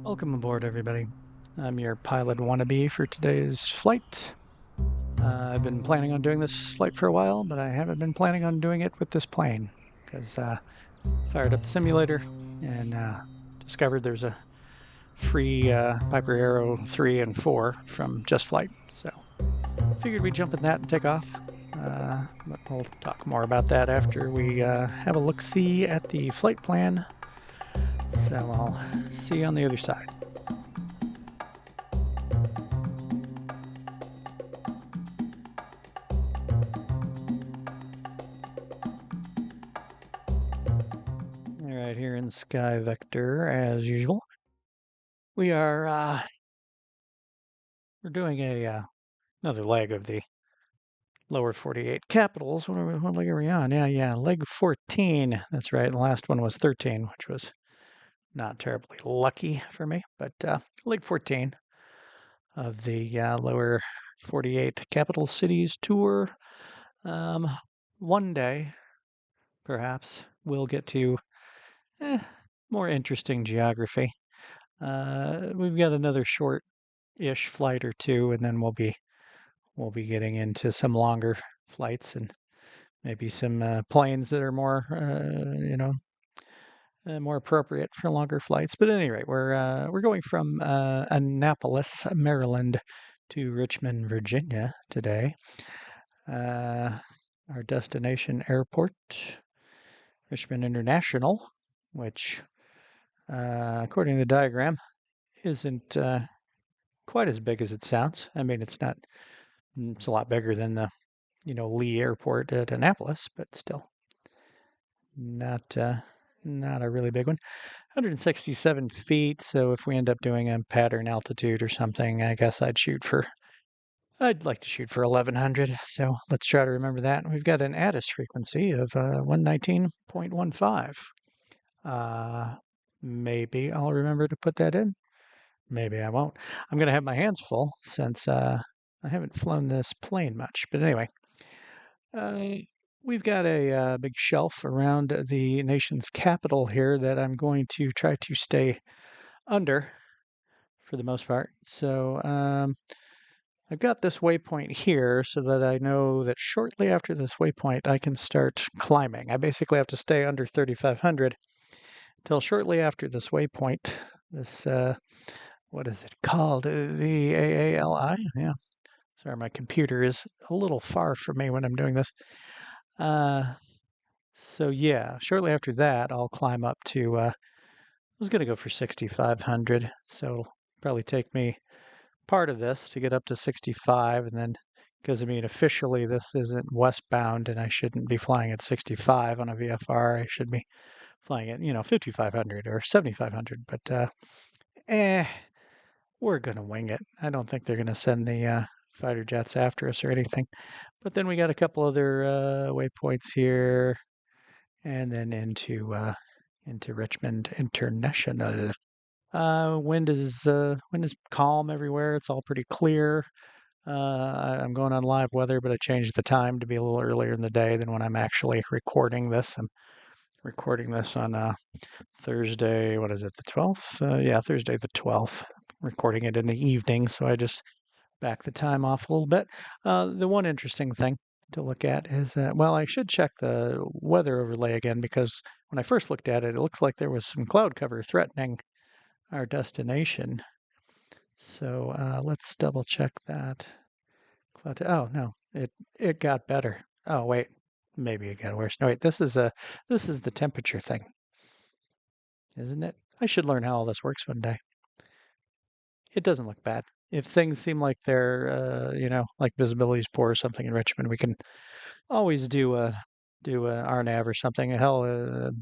Welcome aboard, everybody. I'm your pilot wannabe for today's flight. I've been planning on doing this flight for a while, but I haven't been planning on doing it with this plane because fired up the simulator and discovered there's a free Piper Arrow 3 and 4 from Just Flight. So figured we'd jump in that and take off. But we'll talk more about that after we have a look-see at the flight plan. So I'll see you on the other side. All right, here in Sky Vector, as usual, we are we're doing another leg of the lower 48 capitals. What leg are we on? Yeah, leg 14. That's right. The last one was 13, which was not terribly lucky for me, but leg 14 of the lower 48 capital cities tour. One day, perhaps, we'll get to more interesting geography. We've got another short-ish flight or two, and then we'll be getting into some longer flights and maybe some planes that are more appropriate for longer flights. But at any rate, we're going from Annapolis, Maryland, to Richmond, Virginia today. Our destination airport, Richmond International, which, according to the diagram, isn't quite as big as it sounds. I mean, it's not. It's a lot bigger than the, Lee Airport at Annapolis, but still not not a really big one. 167 feet. So if we end up doing a pattern altitude or something, I guess I'd like to shoot for 1100. So let's try to remember that. We've got an ATIS frequency of 119.15. Maybe I'll remember to put that in. Maybe I won't. I'm going to have my hands full since I haven't flown this plane much. But anyway, uh, we've got a big shelf around the nation's capital here that I'm going to try to stay under for the most part. So I've got this waypoint here so that I know that shortly after this waypoint, I can start climbing. I basically have to stay under 3,500 until shortly after this waypoint. This, what is it called? VAALI? Yeah. Sorry, my computer is a little far from me when I'm doing this. So yeah, shortly after that, I'll climb up to, I was going to go for 6,500. So it'll probably take me part of this to get up to 65. And then, because I mean, officially this isn't westbound and I shouldn't be flying at 65 on a VFR. I should be flying at, 5,500 or 7,500. But, eh, we're going to wing it. I don't think they're going to send the fighter jets after us or anything. But then we got a couple other waypoints here, and then into Richmond International. Wind is calm everywhere. It's all pretty clear. I'm going on live weather, but I changed the time to be a little earlier in the day than when I'm actually recording this. I'm recording this on Thursday. What is it? The 12th? Yeah, Thursday the 12th. Recording it in the evening, so I just back the time off a little bit. The one interesting thing to look at is, well, I should check the weather overlay again because when I first looked at it, it looks like there was some cloud cover threatening our destination. So let's double check that. Oh no, it got better. Oh wait, maybe it got worse. No wait, this is the temperature thing, isn't it? I should learn how all this works one day. It doesn't look bad. If things seem like they're, like visibility is poor or something in Richmond, we can always do a RNAV or something. Hell,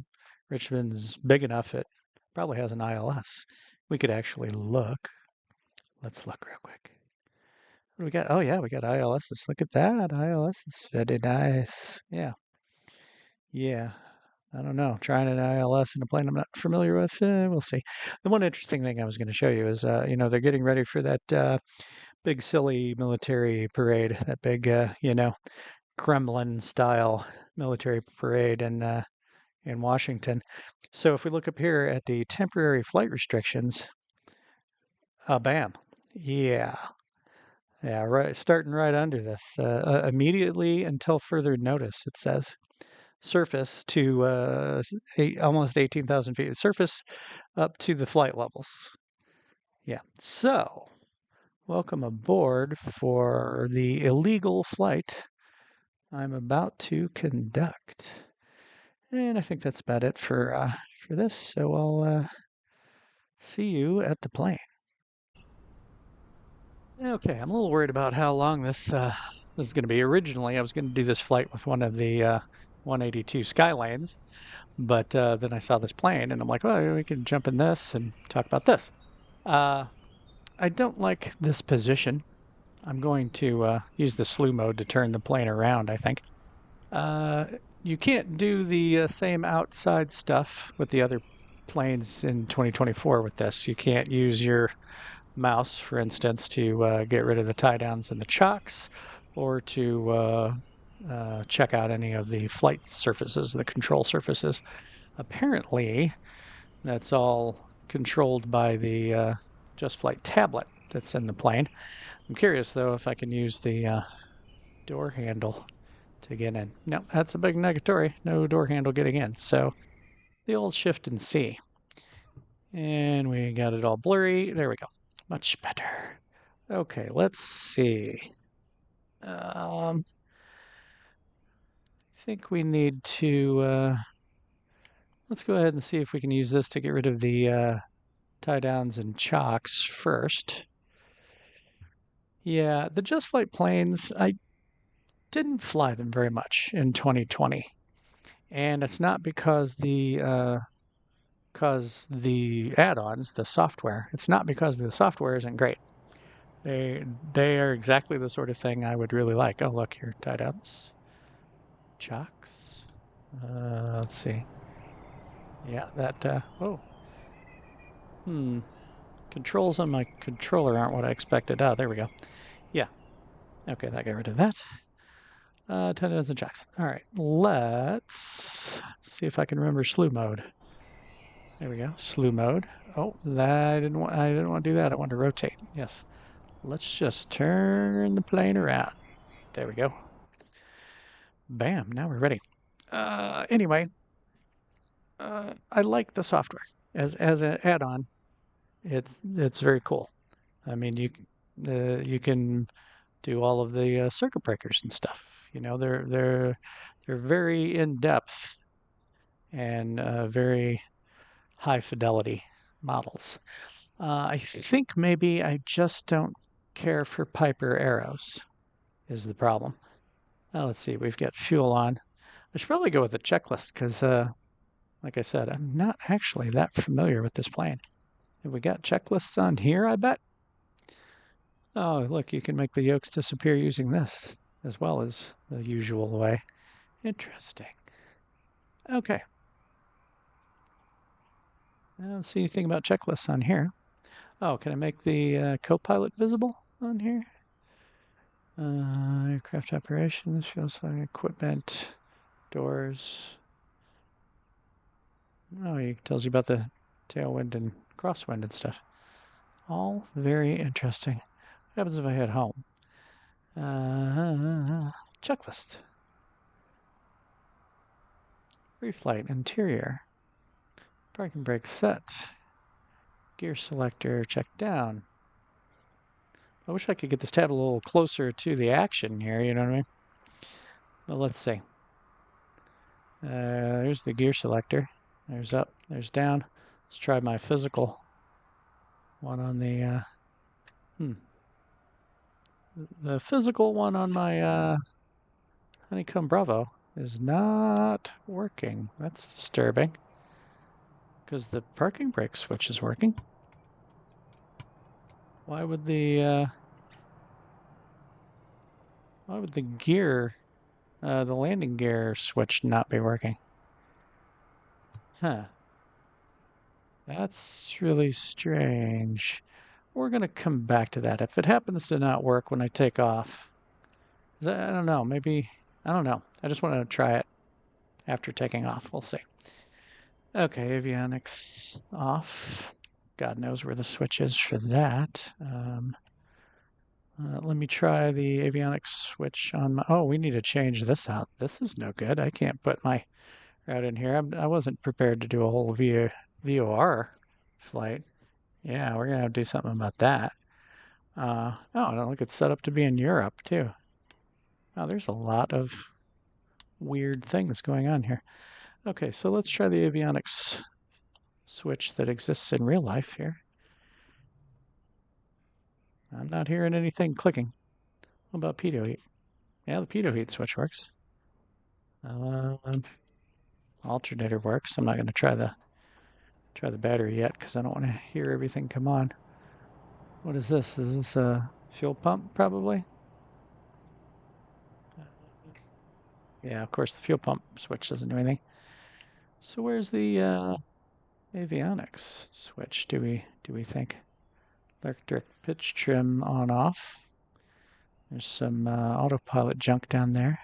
Richmond's big enough; it probably has an ILS. We could actually look. Let's look real quick. What do we got? Oh yeah, we got ILSs. Look at that. ILSs. Very nice. Yeah. Yeah. I don't know. Trying an ILS in a plane I'm not familiar with. We'll see. The one interesting thing I was going to show you is, they're getting ready for that big, silly military parade, that big, Kremlin style military parade in Washington. So if we look up here at the temporary flight restrictions, Bam. Yeah. Yeah, right. Starting right under this. Immediately until further notice, it says. Surface to almost 18,000 feet. Surface up to the flight levels. Yeah. So, welcome aboard for the illegal flight I'm about to conduct. And I think that's about it for this. So I'll see you at the plane. Okay, I'm a little worried about how long this is going to be. Originally, I was going to do this flight with one of the 182 Skylanes, but then I saw this plane, and I'm like, well, we can jump in this and talk about this. Uh, I don't like this position. I'm going to use the slew mode to turn the plane around, I think. Uh, you can't do the same outside stuff with the other planes in 2024 with this. You can't use your mouse, for instance, to get rid of the tie downs and the chocks, or to check out any of the flight surfaces, the control surfaces. Apparently, that's all controlled by the Just Flight tablet that's in the plane. I'm curious, though, if I can use the door handle to get in. No, that's a big negatory. No door handle getting in. So the old Shift and C. And we got it all blurry. There we go. Much better. Okay, let's see. I think we need to, let's go ahead and see if we can use this to get rid of the tie downs and chocks first. Yeah, the Just Flight planes, I didn't fly them very much in 2020. And it's not because the add-ons, the software, it's not because the software isn't great. They are exactly the sort of thing I would really like. Oh, look here, tie downs, chocks. Let's see. Yeah, that. Oh, controls on my controller aren't what I expected. Oh, there we go. Yeah. Okay, that got rid of that. Tie downs and chocks. All right, let's see if I can remember slew mode. There we go. Slew mode. Oh, that I didn't want. I didn't want to do that. I wanted to rotate. Yes. Let's just turn the plane around. There we go. Bam. Now we're ready. Anyway, I like the software as an add-on. It's very cool. I mean, you can do all of the circuit breakers and stuff. You know, they're very in depth and very high fidelity models. I think maybe I just don't care for Piper arrows is the problem. Now let's see, we've got fuel on. I should probably go with a checklist because, like I said, I'm not actually that familiar with this plane. Have we got checklists on here, I bet? Oh, look, you can make the yolks disappear using this as well as the usual way. Interesting. Okay. I don't see anything about checklists on here. Oh, can I make the co-pilot visible on here? Aircraft operations, fuel supply, equipment, doors. Oh, it tells you about the tailwind and crosswind and stuff. All very interesting. What happens if I head home? Checklist. Pre-flight interior. Parking brake set. Gear selector checked down. I wish I could get this tab a little closer to the action here, you know what I mean? Well, let's see. There's the gear selector. There's up, there's down. Let's try my physical one on the physical one on my Honeycomb Bravo is not working. That's disturbing. Because the parking brake switch is working. Why would the gear, the landing gear switch not be working? Huh. That's really strange. We're going to come back to that. If it happens to not work when I take off, I don't know, maybe, I don't know. I just want to try it after taking off. We'll see. Okay, avionics off. God knows where the switch is for that. Let me try the avionics switch on my, oh, we need to change this out. This is no good. I can't put my route in here. I wasn't prepared to do a whole VOR flight. Yeah, we're gonna have to do something about that. Oh, no, look, it's set up to be in Europe too. Oh, there's a lot of weird things going on here. Okay, so let's try the avionics switch that exists in real life here. I'm not hearing anything clicking. What about pitot heat? Yeah, the pitot heat switch works. Alternator works. I'm not going to try the battery yet because I don't want to hear everything come on. What is this? Is this a fuel pump, probably? Yeah, of course, the fuel pump switch doesn't do anything. So where's the avionics switch, do we think? Electric pitch trim on off. There's some autopilot junk down there.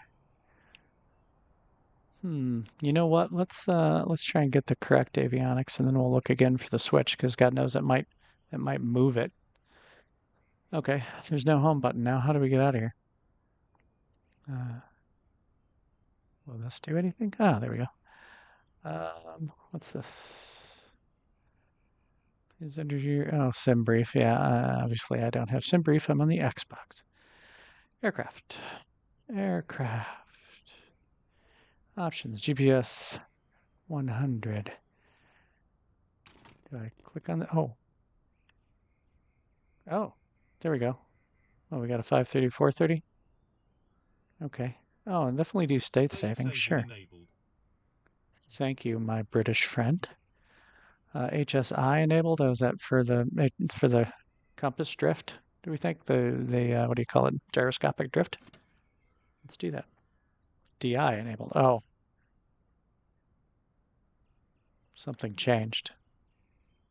You know what? Let's try and get the correct avionics, and then we'll look again for the switch because God knows it might move it. Okay, there's no home button now. How do we get out of here? Will this do anything? Ah, there we go. What's this? Is under your Debrief? Yeah, obviously I don't have Debrief. I'm on the Xbox. Aircraft. Options. GPS 100. Do I click on the? Oh, there we go. Oh, we got a 530, 430. Okay. Oh, and definitely do state saving. Sure. Thank you, my British friend. HSI enabled. Was that for the compass drift? Do we think the what do you call it? Gyroscopic drift? Let's do that. DI enabled. Oh, something changed.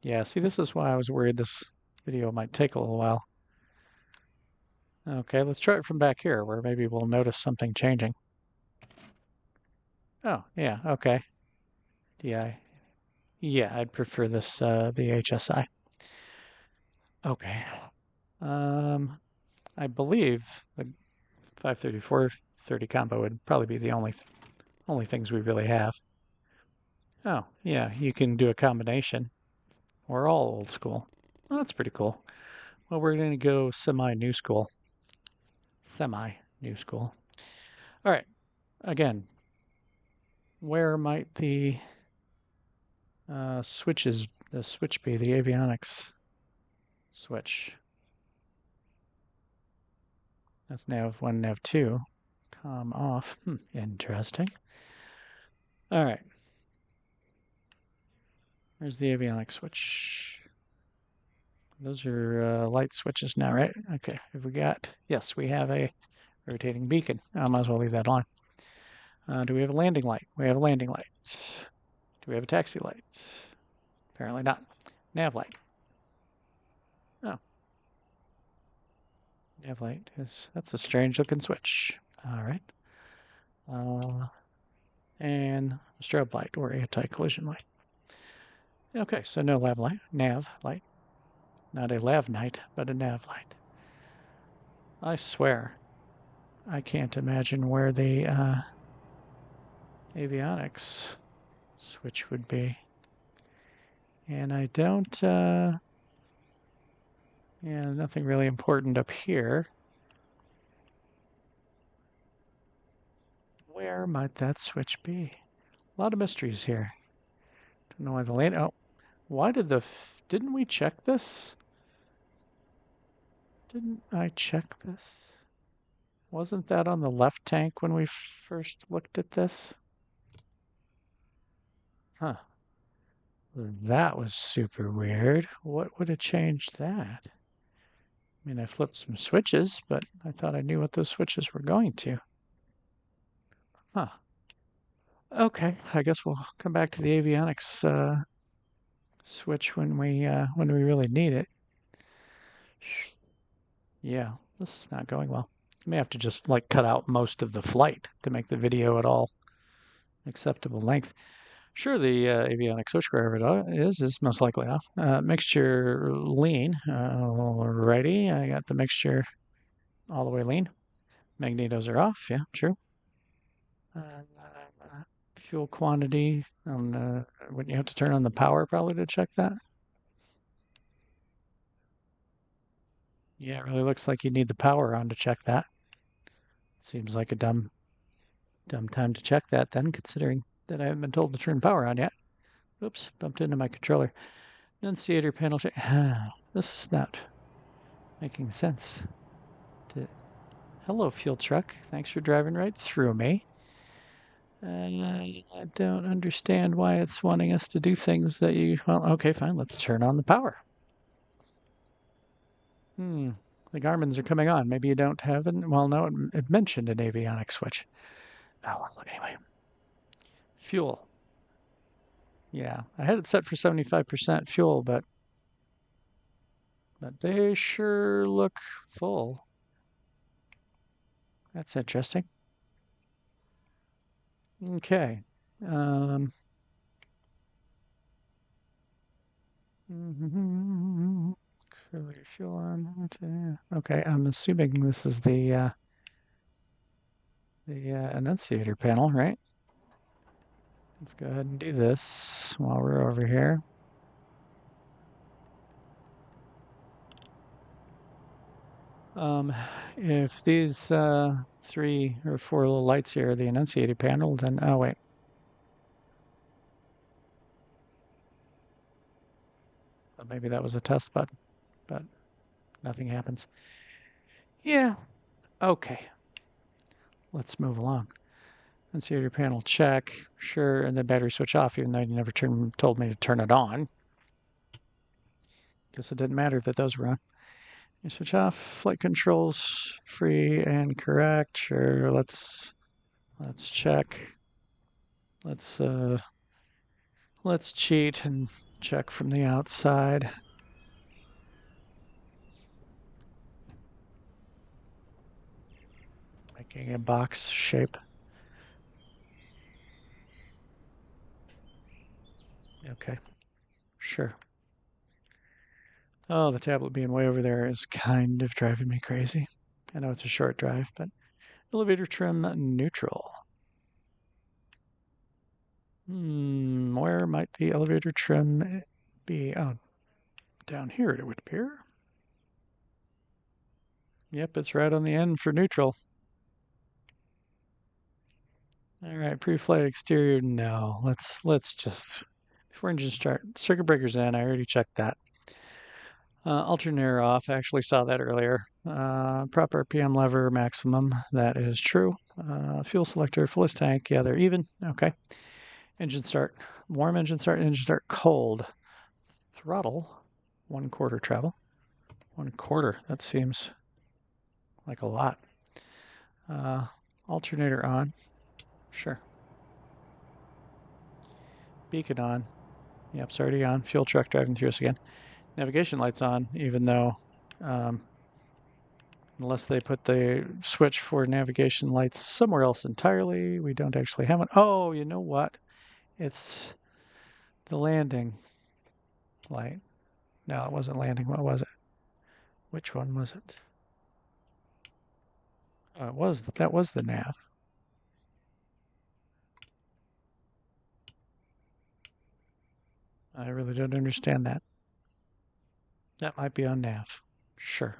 Yeah, see, this is why I was worried this video might take a little while. Okay, let's try it from back here where maybe we'll notice something changing. Oh, yeah, okay. DI. Yeah, I'd prefer this, the HSI. Okay. I believe the 530-430 combo would probably be the only things we really have. Oh, yeah, you can do a combination. We're all old school. Well, that's pretty cool. Well, we're going to go semi-new school. Semi-new school. All right. Again, where might the switch be? The avionics switch. That's nav 1, nav 2. Com off. Interesting. All right. Where's the avionics switch? Those are light switches now, right? Okay. Have we got? Yes, we have a rotating beacon. I might as well leave that on. Do we have a landing light? We have a landing light. Do we have a taxi light? Apparently not. Nav light. Oh. Nav light that's a strange looking switch. All right. And strobe light or anti-collision light. Okay, so no nav light. Not a lav night, but a nav light. I swear, I can't imagine where the avionics switch would be. And I don't, yeah, nothing really important up here. Where might that switch be? A lot of mysteries here. Don't know why the lane, oh, why did didn't we check this? Didn't I check this? Wasn't that on the left tank when we first looked at this? Huh. That was super weird. What would have changed that? I mean, I flipped some switches, but I thought I knew what those switches were going to. Huh. Okay, I guess we'll come back to the avionics switch when we really need it. Yeah, this is not going well. I may have to just like cut out most of the flight to make the video at all acceptable length. Sure, the avionics switch, wherever it is most likely off. Mixture lean. Alrighty, I got the mixture all the way lean. Magnetos are off. Yeah, true. Fuel quantity. Wouldn't you have to turn on the power probably to check that? Yeah, it really looks like you need the power on to check that. Seems like a dumb time to check that then, considering that I haven't been told to turn power on yet. Oops, bumped into my controller. Enunciator panel check. This is not making sense. Hello, fuel truck. Thanks for driving right through me. I don't understand why it's wanting us to do things that you... Well, okay, fine. Let's turn on the power. The Garmins are coming on. Maybe you don't have an... Well, no, it mentioned an avionics switch. Oh, well, anyway. Fuel. Yeah, I had it set for 75% fuel, but they sure look full. That's interesting. Okay. Clearly fuel on. Okay, I'm assuming this is the enunciator panel, right? Let's go ahead and do this while we're over here. If these 3 or 4 little lights here are the enunciator panel, then oh wait. Well, maybe that was a test button, but nothing happens. Yeah. Okay. Let's move along. Enunciator panel check. Sure, and the battery switch off, even though you never told me to turn it on. Guess it didn't matter that those were on. You switch off. Flight controls free and correct. Sure, let's check. Let's cheat and check from the outside. Making a box shape. Okay, sure. Oh, the tablet being way over there is kind of driving me crazy. I know it's a short drive, but elevator trim neutral. Where might the elevator trim be? Oh, down here it would appear. Yep, it's right on the end for neutral. All right, pre-flight exterior, no. Let's just, before engine start, circuit breaker's in, I already checked that. Alternator off, I actually saw that earlier. Prop RPM lever maximum, that is true. Fuel selector, fullest tank, yeah, they're even, okay. Engine start, warm engine start cold. Throttle, 1/4 travel. 1/4, that seems like a lot. Alternator on, sure. Beacon on, yep, it's already on. Fuel truck driving through us again. Navigation lights on, even though, unless they put the switch for navigation lights somewhere else entirely, we don't actually have one. Oh, you know what? It's the landing light. No, it wasn't landing. What was it? Which one was it? Oh, that was the nav. I really don't understand that. That might be on nav. Sure.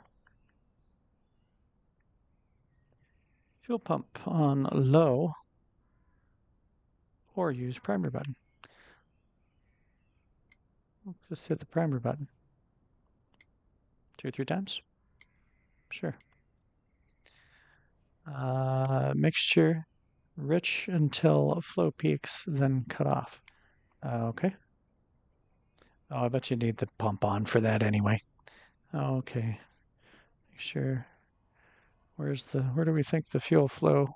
Fuel pump on low or use primer button. Let's just hit the primer button. 2 or 3 times. Sure. Mixture rich until flow peaks, then cut off. Okay. Oh, I bet you need the pump on for that anyway. Okay. Make sure. Where do we think the fuel flow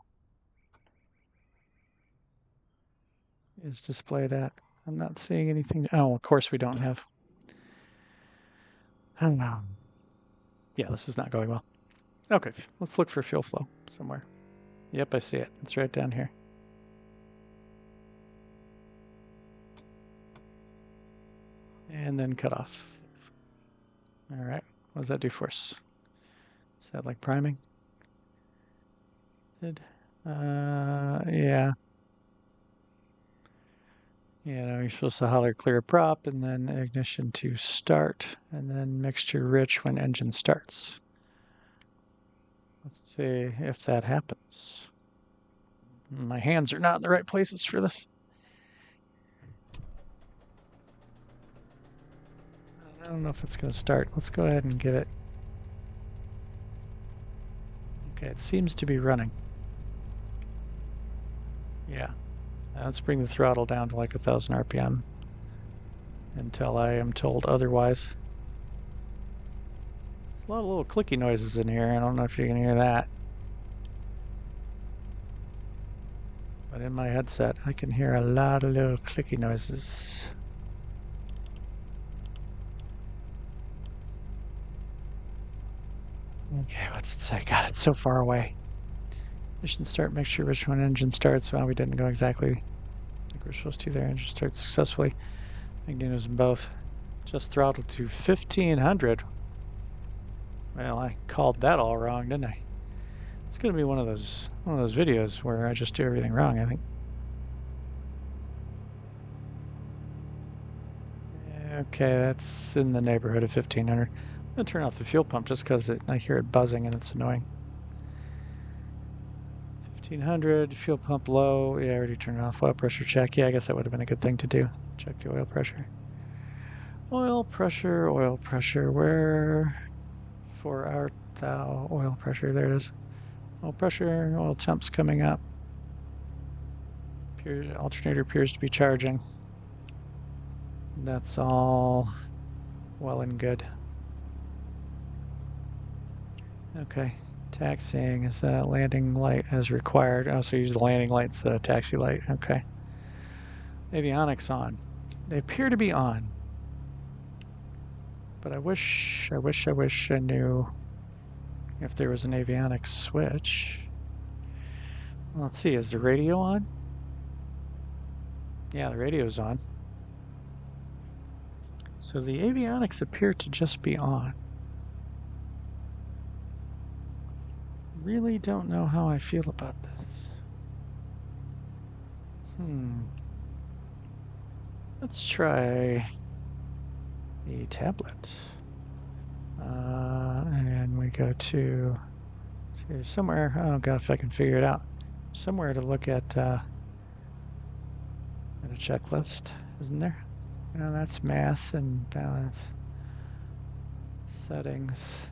is displayed at? I'm not seeing anything. Oh, of course we don't have. I don't know. Yeah, this is not going well. Okay, let's look for fuel flow somewhere. Yep, I see it. It's right down here. And then cut off. All right, what does that do for us? Is that like priming? Yeah. You know, you're supposed to holler clear prop and then ignition to start and then mixture rich when engine starts. Let's see if that happens. My hands are not in the right places for this. I don't know if it's going to start. Let's go ahead and give it. Okay, it seems to be running. Yeah. Let's bring the throttle down to like 1,000 RPM until I am told otherwise. There's a lot of little clicky noises in here. I don't know if you can hear that. But in my headset, I can hear a lot of little clicky noises. Okay, what's it say? God, it's so far away. Mission start, make sure which one engine starts. Well, we didn't go exactly like we're supposed to there. Engine starts successfully. Magnetos in both. Just throttled to 1500. Well, I called that all wrong, didn't I? It's gonna be one of those videos where I just do everything wrong, I think. Okay, that's in the neighborhood of 1500. I'm gonna turn off the fuel pump just because I hear it buzzing and it's annoying. 1500, fuel pump low. Yeah, I already turned it off. Oil pressure check. Yeah, I guess that would have been a good thing to do. Check the oil pressure. Oil pressure. Where for art thou? Oil pressure. There it is. Oil pressure. Oil temp's coming up. Alternator appears to be charging. That's all well and good. Okay. Taxiing is landing light as required. I also use the landing lights, the taxi light. Okay. Avionics on. They appear to be on. But I wish I knew if there was an avionics switch. Well, let's see, is the radio on? Yeah, the radio's on. So the avionics appear to just be on. Really don't know how I feel about this. Let's try the tablet. And we go to somewhere. Oh god, if I can figure it out. Somewhere to look at a checklist, isn't there? No, that's mass and balance. Settings.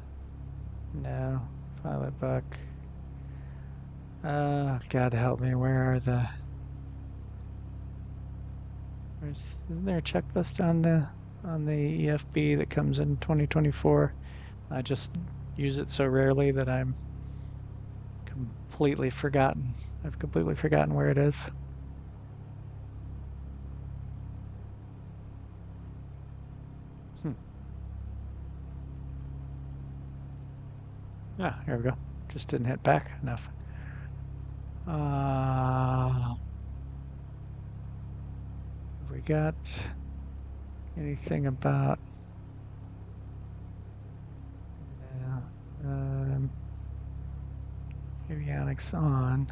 No. Pilot book. God help me, where are the... Isn't there a checklist on the EFB that comes in 2024? I just use it so rarely that I've completely forgotten where it is. Ah, here we go. Just didn't hit back enough. Have we got anything about avionics on?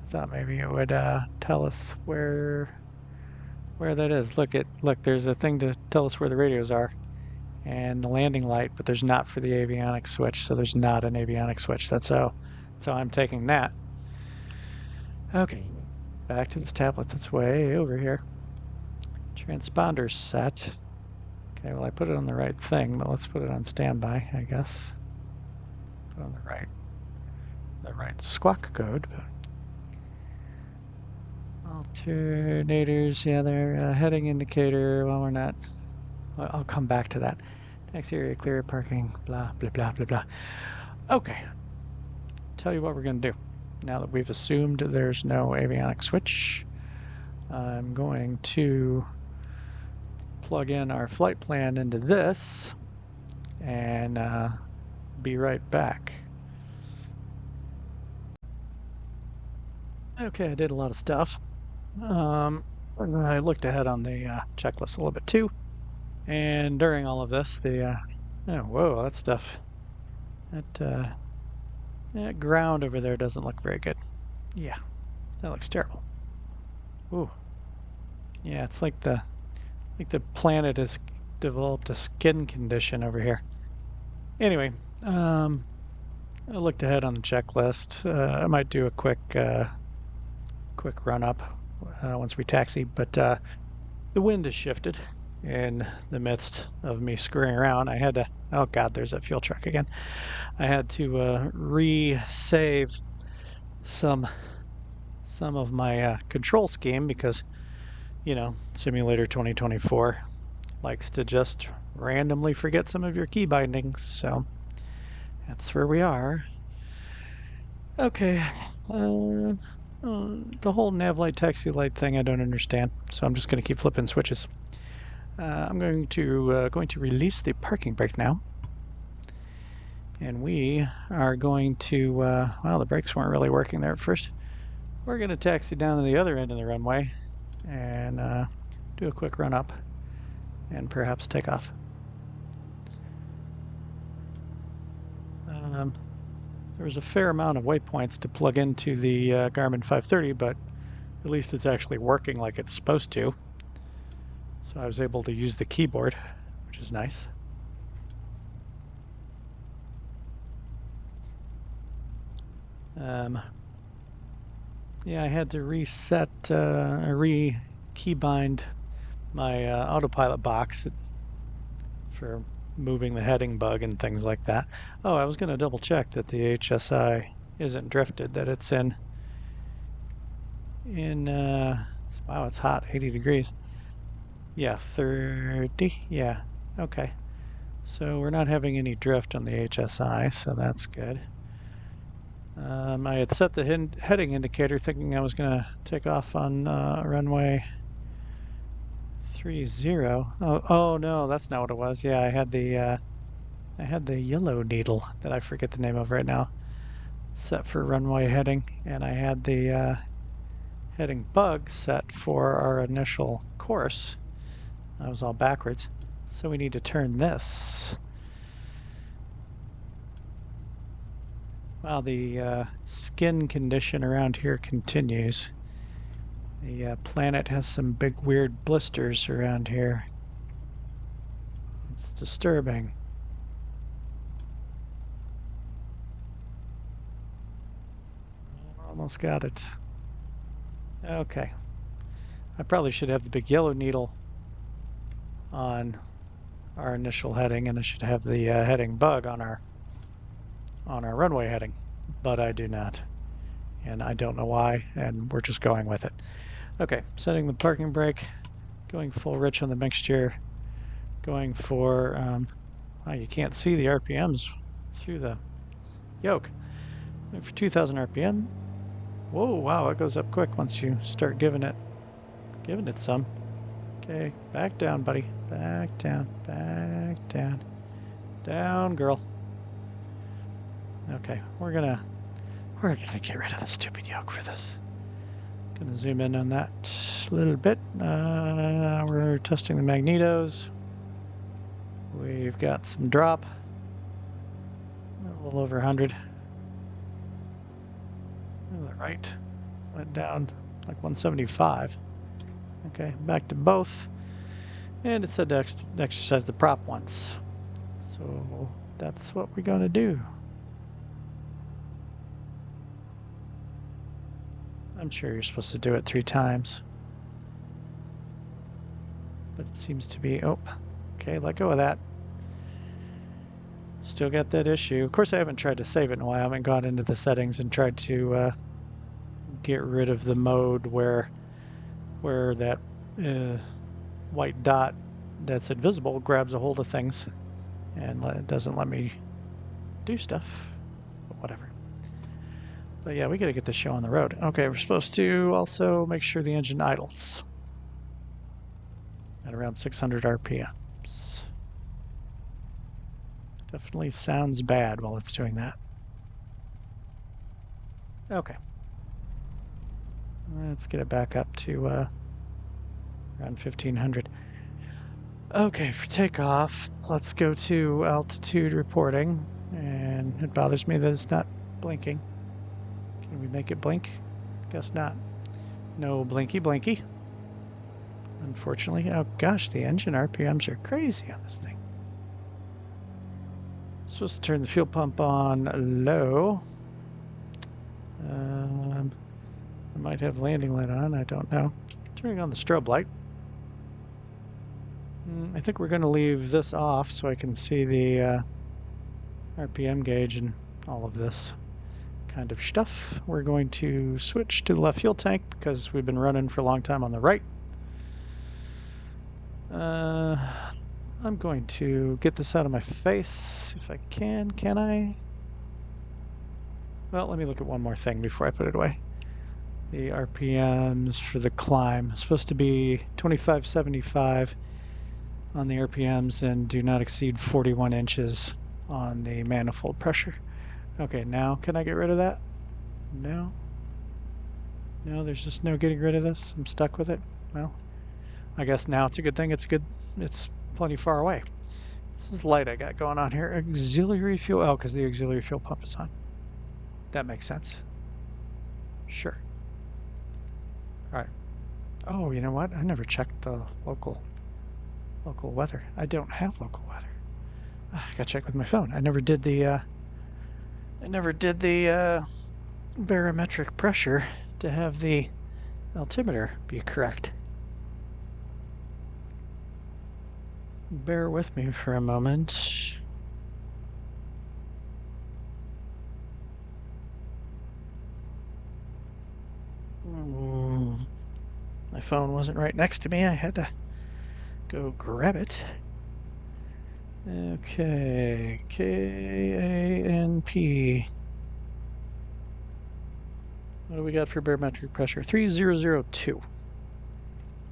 I thought maybe it would tell us where that is. Look, there's a thing to tell us where the radios are and the landing light, but there's not for the avionics switch, so there's not an avionics switch. That's how I'm taking that. Okay, back to this tablet that's way over here. Transponder set. Okay, well I put it on the right thing, but let's put it on standby, I guess. Put on the right squawk code. Alternators, yeah, they're heading indicator. Well, we're not. I'll come back to that. Next area clear, parking, blah, blah, blah, blah, blah. Okay. Tell you what we're going to do. Now that we've assumed there's no avionics switch, I'm going to plug in our flight plan into this and be right back. Okay, I did a lot of stuff. I looked ahead on the checklist a little bit too, and during all of this, oh, whoa, that stuff, that ground over there doesn't look very good. Yeah, that looks terrible. Ooh, yeah, it's like the planet has developed a skin condition over here. Anyway, I looked ahead on the checklist. I might do a quick run up once we taxi, but the wind has shifted in the midst of me screwing around. I had to, oh God, there's that fuel truck again. I had to re-save some of my control scheme because, Simulator 2024 likes to just randomly forget some of your key bindings. So that's where we are. Okay. The whole nav light, taxi light thing, I don't understand. So I'm just going to keep flipping switches. I'm going to release the parking brake now. And we are going to, well, the brakes weren't really working there at first. We're going to taxi down to the other end of the runway and do a quick run up and perhaps take off. There was a fair amount of waypoints to plug into the Garmin 530, but at least it's actually working like it's supposed to. So I was able to use the keyboard, which is nice. Yeah, I had to reset, re-keybind my autopilot box for moving the heading bug and things like that. Oh, I was going to double check that the HSI isn't drifted, that it's in, wow, it's hot, 80 degrees. Yeah, 30, yeah, okay. So we're not having any drift on the HSI, so that's good. I had set the heading indicator thinking I was going to take off on runway 30. Oh no, that's not what it was. Yeah, I had the yellow needle that I forget the name of right now set for runway heading, and I had the heading bug set for our initial course. That was all backwards. So we need to turn this. Wow, the skin condition around here continues. The planet has some big weird blisters around here. It's disturbing. Almost got it. Okay. I probably should have the big yellow needle on our initial heading, and I should have the heading bug on our runway heading, but I do not, and I don't know why, and we're just going with it. Okay, setting the parking brake, going full rich on the mixture, going for, wow, you can't see the RPMs through the yoke. For 2,000 RPM. Whoa, wow, it goes up quick once you start giving it some. Okay, back down, buddy. Back down, back down. Down, girl. Okay, we're gonna get rid of the stupid yoke for this. Gonna zoom in on that a little bit. We're testing the magnetos. We've got some drop. A little over 100. Right. Went down like 175. Okay, back to both. And it said to exercise the prop once. So that's what we're going to do. I'm sure you're supposed to do it 3 times. But it seems to be, oh, okay, let go of that. Still got that issue. Of course, I haven't tried to save it in a while. I haven't gone into the settings and tried to get rid of the mode where that white dot that's invisible grabs a hold of things and it doesn't let me do stuff. But whatever. But yeah, we got to get this show on the road. Okay, we're supposed to also make sure the engine idles at around 600 RPMs. Definitely sounds bad while it's doing that. Okay. Let's get it back up to around 1500. Okay, for takeoff, let's go to altitude reporting. And it bothers me that it's not blinking. Can we make it blink? Guess not. No blinky blinky. Unfortunately. Oh gosh, the engine RPMs are crazy on this thing. Supposed to turn the fuel pump on low. I might have landing light on, I don't know. Turning on the strobe light. I think we're going to leave this off so I can see the RPM gauge and all of this kind of stuff. We're going to switch to the left fuel tank because we've been running for a long time on the right. I'm going to get this out of my face if I can. Can I? Well, let me look at one more thing before I put it away. The RPMs for the climb is supposed to be 2575 on the RPMs and do not exceed 41 inches on the manifold pressure. Okay, now can I get rid of that? No. No, there's just no getting rid of this. I'm stuck with it. Well, I guess now it's a good thing. It's plenty far away. This is light I got going on here. Auxiliary fuel. Oh, because the auxiliary fuel pump is on. That makes sense. Sure. All right. Oh, you know what? I never checked the local weather. I don't have local weather. I gotta check with my phone. I never did the barometric pressure to have the altimeter be correct. Bear with me for a moment. My phone wasn't right next to me. I had to go grab it. Okay, KANP. What do we got for barometric pressure? 3002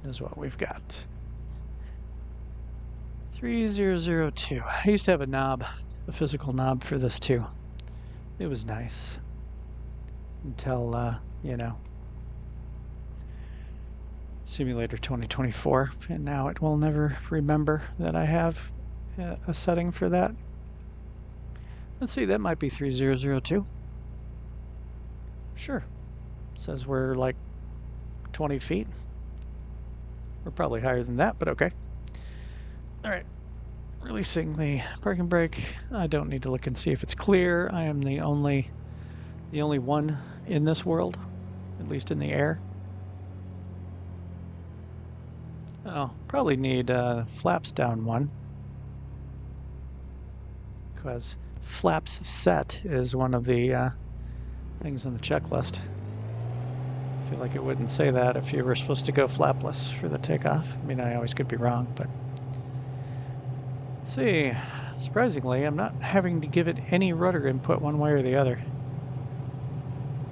is what we've got. 3002. I used to have a knob, a physical knob for this too. It was nice. Until, you know, Simulator 2024. And now it will never remember that I have a setting for that. Let's see, that might be 3002. Sure. Says we're like 20 feet. We're probably higher than that, but okay. All right. Releasing the parking brake. I don't need to look and see if it's clear. I am the only one in this world, at least in the air. Oh, probably need flaps down one, because flaps set is one of the things on the checklist. I feel like it wouldn't say that if you were supposed to go flapless for the takeoff. I mean, I always could be wrong, but let's see. Surprisingly, I'm not having to give it any rudder input one way or the other.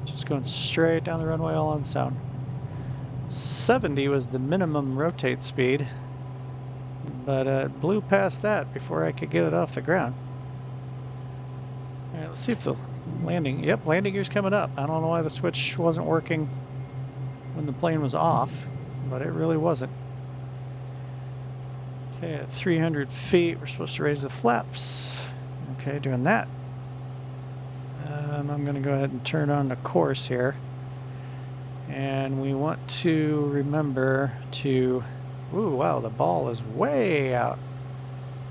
Just going straight down the runway all on sound. 70 was the minimum rotate speed, but it blew past that before I could get it off the ground. All right, let's see if the landing, yep, landing gear's coming up. I don't know why the switch wasn't working when the plane was off, but it really wasn't. Okay, at 300 feet, we're supposed to raise the flaps. Okay, doing that. I'm going to go ahead and turn on the course here. And we want to remember to... Ooh, wow, the ball is way out.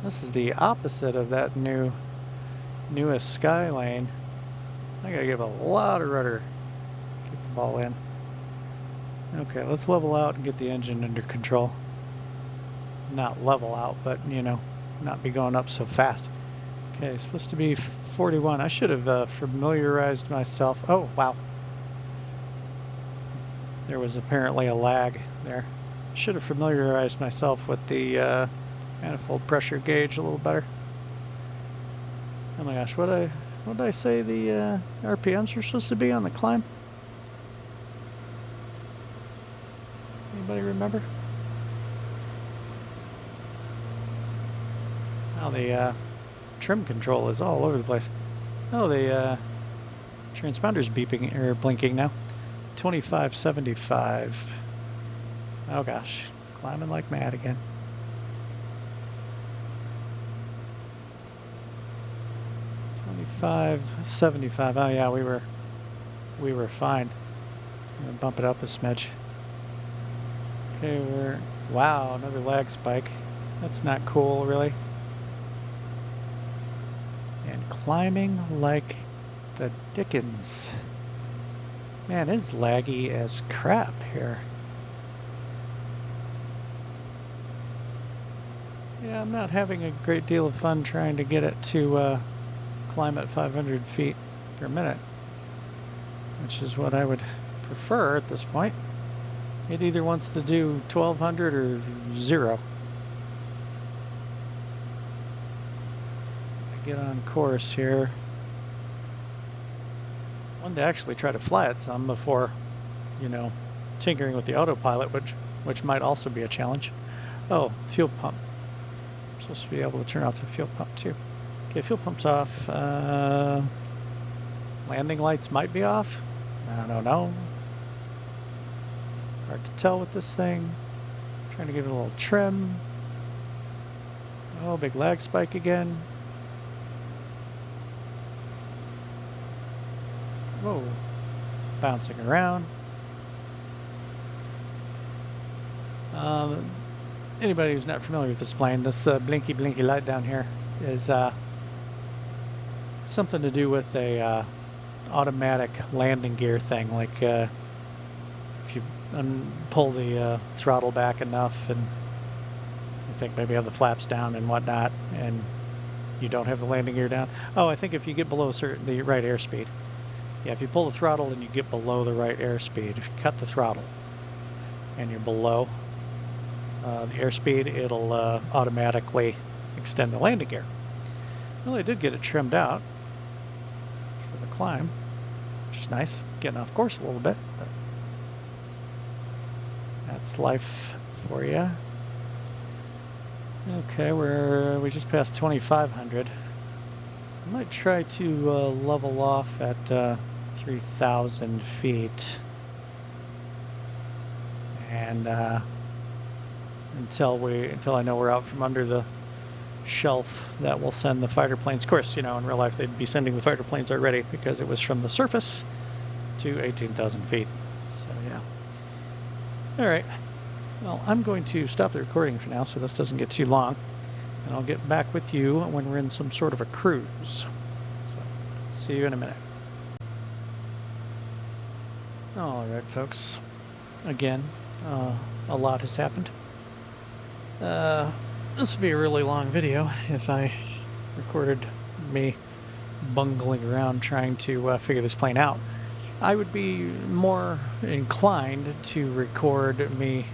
This is the opposite of that newest sky lane. I gotta give a lot of rudder to get the ball in. Okay, let's level out and get the engine under control. Not level out, but, you know, not be going up so fast. Okay, it's supposed to be 41. I should have familiarized myself. Oh, wow. There was apparently a lag there. Should have familiarized myself with the manifold pressure gauge a little better. Oh my gosh, what did I say the RPMs are supposed to be on the climb? Anybody remember? Now the trim control is all over the place. Oh, the transponder's beeping or blinking now. 2575. Oh gosh, Climbing like mad again. 25.75. Oh yeah, we were fine. I'm gonna bump it up a smidge. Okay, wow, another lag spike. That's not cool, really. And climbing like the dickens. Man, it's laggy as crap here. Yeah, I'm not having a great deal of fun trying to get it to climb at 500 feet per minute, which is what I would prefer at this point. It either wants to do 1200 or 0. I get on course here. I wanted to actually try to fly it some before, you know, tinkering with the autopilot, which might also be a challenge. Oh, fuel pump. I'm supposed to be able to turn off the fuel pump too. Okay, fuel pump's off. Landing lights might be off. I don't know. Hard to tell with this thing. Trying to give it a little trim. Oh, big lag spike again. Whoa. Bouncing around. Anybody who's not familiar with this plane, this blinky light down here is something to do with a automatic landing gear thing. Like if you pull the throttle back enough and I think maybe have the flaps down and whatnot, and you don't have the landing gear down. Oh, I think if you get below the right airspeed. Yeah, if you pull the throttle and you get below the right airspeed, if you cut the throttle and you're below the airspeed, it'll automatically extend the landing gear. Well, I did get it trimmed out for the climb, which is nice. Getting off course a little bit, but that's life for you. Okay, we just passed 2,500. I might try to level off at 3,000 feet, and until I know we're out from under the shelf that will send the fighter planes. Of course, you know, in real life they'd be sending the fighter planes already because it was from the surface to 18,000 feet. So yeah. All right. Well, I'm going to stop the recording for now so this doesn't get too long, and I'll get back with you when we're in some sort of a cruise. So, see you in a minute. All right, folks. Again, a lot has happened. This would be a really long video if I recorded me bungling around trying to figure this plane out. I would be more inclined to record me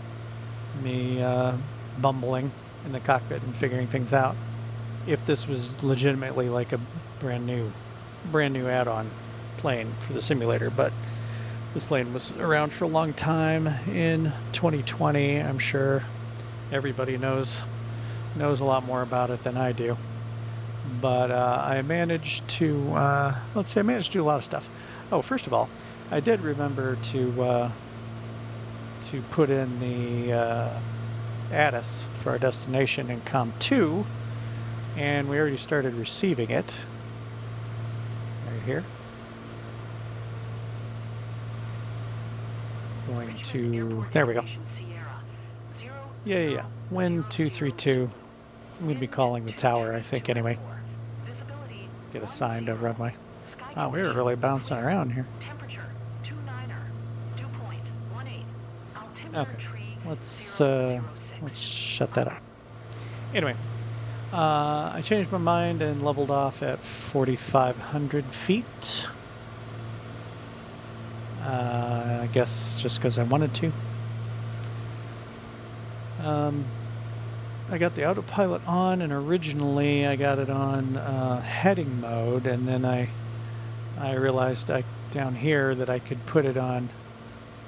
bumbling in the cockpit and figuring things out if this was legitimately like a brand new add-on plane for the simulator. But this plane was around for a long time in 2020. I'm sure everybody knows a lot more about it than I do. But I managed to do a lot of stuff. Oh, first of all, I did remember to put in the ATIS for our destination in COM2, and we already started receiving it right here. Going to, there we go. Yeah. Wind 232. We'd be calling the tower, I think, anyway. Get assigned a runway. Oh, we were really bouncing around here. Okay, let's shut that up. Anyway, I changed my mind and leveled off at 4,500 feet. I guess just because I wanted to. I got the autopilot on, and originally I got it on heading mode, and then I realized down here that I could put it on.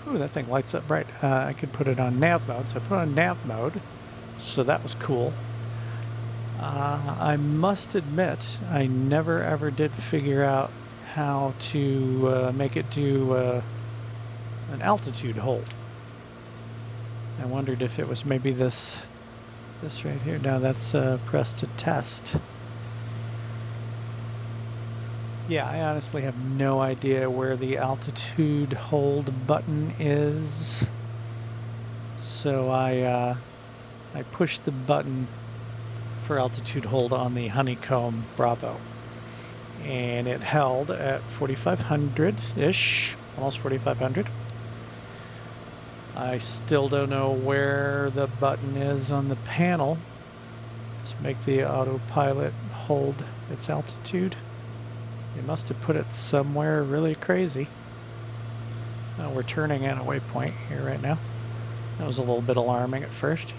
Ooh, that thing lights up bright. I could put it on nav mode, so I put it on nav mode, so that was cool. I must admit, I never ever did figure out how to make it do an altitude hold. I wondered if it was maybe this right here. No, that's press to test. Yeah, I honestly have no idea where the altitude hold button is. So I pushed the button for altitude hold on the Honeycomb Bravo. And it held at 4,500-ish, almost 4,500. I still don't know where the button is on the panel to make the autopilot hold its altitude. They must have put it somewhere really crazy. We're turning at a waypoint here right now. That was a little bit alarming at first.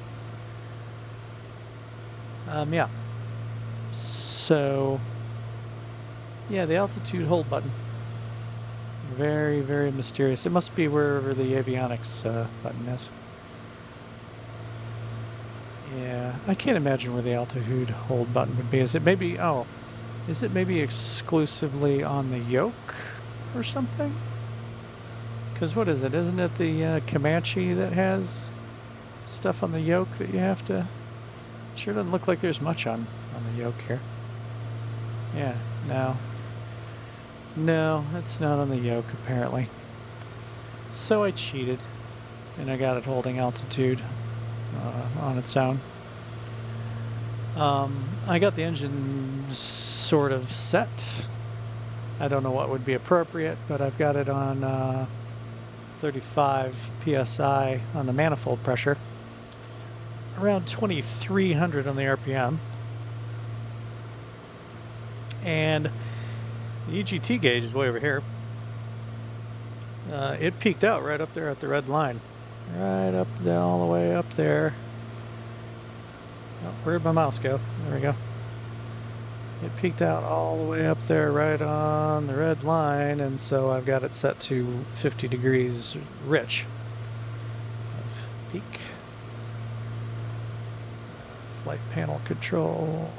Yeah. So, yeah, the altitude hold button. Very, very mysterious. It must be wherever the avionics button is. Yeah, I can't imagine where the altitude hold button would be. Is it maybe, is it maybe exclusively on the yoke or something? Because what is it? Isn't it the Comanche that has stuff on the yoke that you have to... Sure doesn't look like there's much on the yoke here. Yeah, no. No, it's not on the yoke, apparently. So I cheated, and I got it holding altitude on its own. I got the engine sort of set. I don't know what would be appropriate, but I've got it on 35 psi on the manifold pressure, around 2,300 on the RPM. And the EGT gauge is way over here. It peaked out right up there at the red line. Right up there, all the way up there. Oh, where'd my mouse go? There we go. It peaked out all the way up there right on the red line, and so I've got it set to 50 degrees rich of peak. It's light panel control.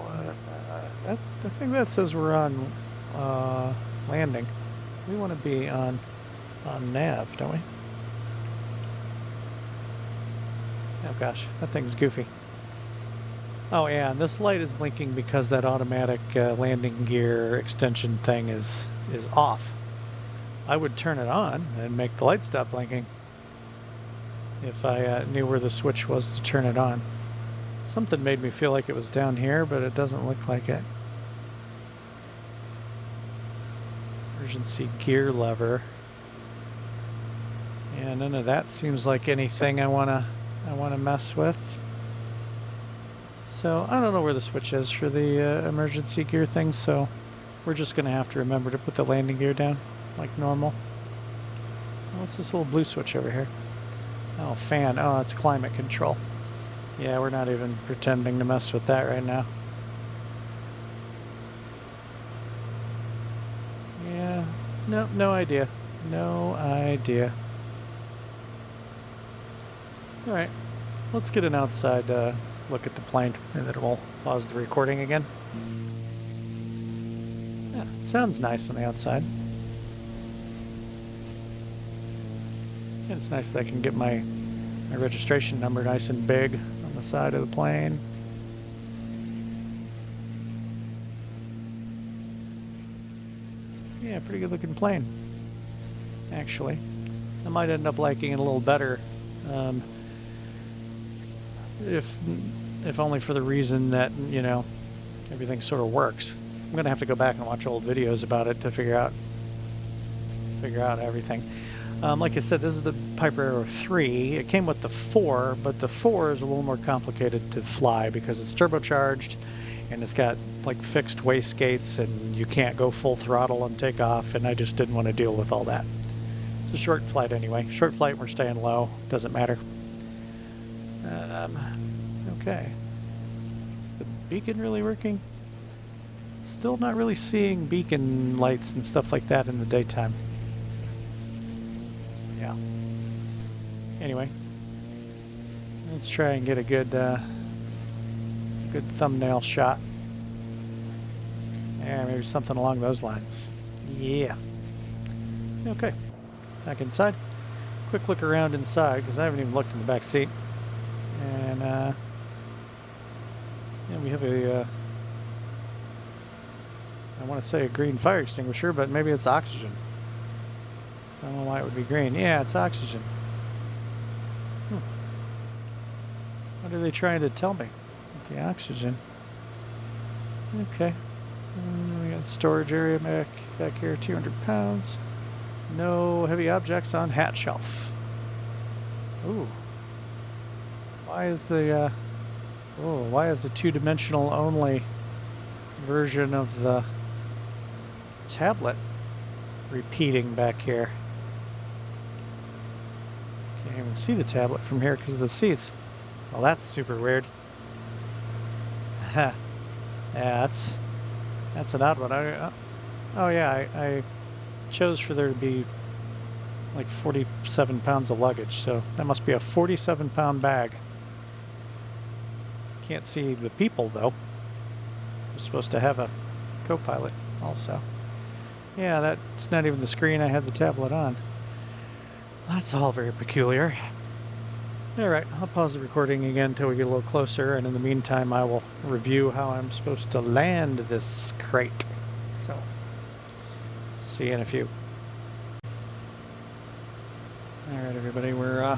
I think that says we're on landing. We want to be on nav, don't we? Oh gosh, that thing's goofy. Oh yeah, and this light is blinking because that automatic landing gear extension thing is off. I would turn it on and make the light stop blinking if I knew where the switch was to turn it on. Something made me feel like it was down here, but it doesn't look like it. Emergency gear lever. Yeah, none of that seems like anything I wanna mess with. So I don't know where the switch is for the emergency gear thing, so we're just gonna have to remember to put the landing gear down like normal. What's this little blue switch over here? Oh, fan. Oh, it's climate control. Yeah, we're not even pretending to mess with that right now. Yeah, no idea. No idea. All right, let's get an outside look at the plane, and then we'll pause the recording again. Yeah, it sounds nice on the outside. And it's nice that I can get my registration number nice and big on the side of the plane. Yeah, pretty good looking plane, actually. I might end up liking it a little better, if only for the reason that, you know, everything sort of works. I'm gonna have to go back and watch old videos about it to figure out everything. Like I said, this is the Piper Arrow 3. It came with the 4, but the 4 is a little more complicated to fly because it's turbocharged and it's got like fixed wastegates and you can't go full throttle on takeoff, and I just didn't want to deal with all that. It's a short flight anyway. Short flight, we're staying low. Doesn't matter. Okay. Is the beacon really working? Still not really seeing beacon lights and stuff like that in the daytime. Yeah. Anyway, let's try and get a good thumbnail shot. Yeah, maybe something along those lines. Yeah. Okay. Back inside. Quick look around inside because I haven't even looked in the back seat. And yeah, we have a I want to say a green fire extinguisher, but maybe it's oxygen. So I don't know why it would be green. Yeah, it's oxygen. What are they trying to tell me with the oxygen? Okay. We got storage area back here, 200 pounds. No heavy objects on hat shelf. Ooh. Why is the two-dimensional only version of the tablet repeating back here? Can't even see the tablet from here because of the seats. Well, that's super weird. Yeah, that's an odd one. Oh yeah, I chose for there to be like 47 pounds of luggage, so that must be a 47-pound bag. Can't see the people though. We're supposed to have a co-pilot also. Yeah, that's not even the screen I had the tablet on. That's all very peculiar. Alright, I'll pause the recording again until we get a little closer, and in the meantime I will review how I'm supposed to land this crate. So, see you in a few. Alright everybody, we're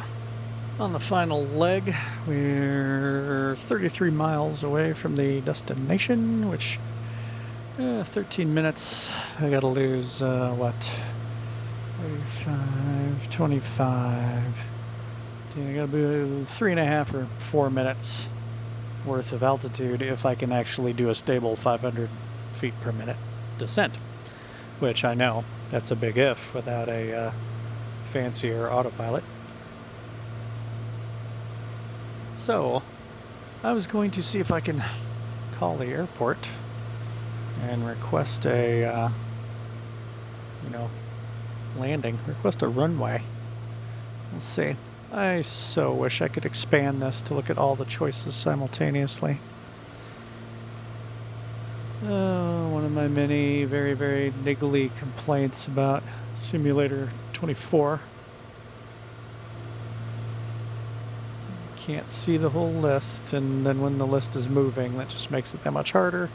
on the final leg. We're 33 miles away from the destination, which 13 minutes. I gotta lose, what? 35, 25. I gotta do 3.5 or 4 minutes worth of altitude if I can actually do a stable 500 feet per minute descent, which I know that's a big if without a fancier autopilot. So I was going to see if I can call the airport and request a request a runway. We'll see. I so wish I could expand this to look at all the choices simultaneously. One of my many very, very niggly complaints about Simulator 24. Can't see the whole list, and then when the list is moving, that just makes it that much harder.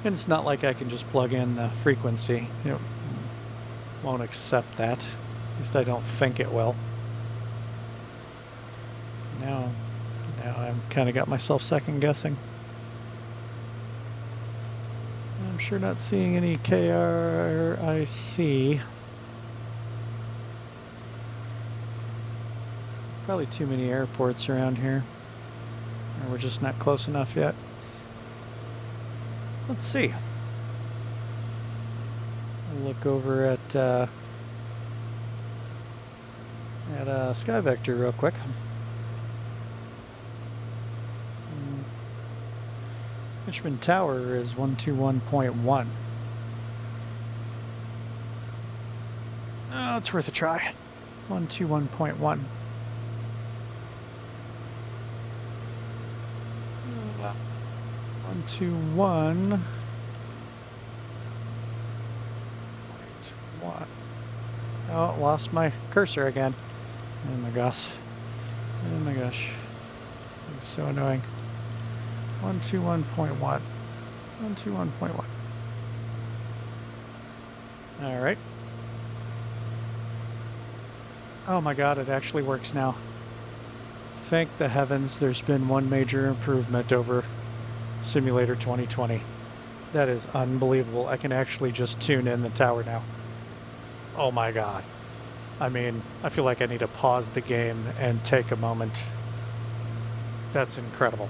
And it's not like I can just plug in the frequency. It won't accept that. At least I don't think it will. Now I've kind of got myself second guessing. I'm sure not seeing any KRIC. Probably too many airports around here. Or we're just not close enough yet. Let's see. I'll look over at Sky Vector real quick. Richmond Tower is 121.1. Oh, it's worth a try. 121.1. 121.1. Oh, lost my cursor again. Oh my gosh. Oh my gosh. This thing's so annoying. 121.1. 121.1. All right. Oh my God, it actually works now. Thank the heavens there's been one major improvement over Simulator 2020. That is unbelievable. I can actually just tune in the tower now. Oh my God. I mean, I feel like I need to pause the game and take a moment. That's incredible.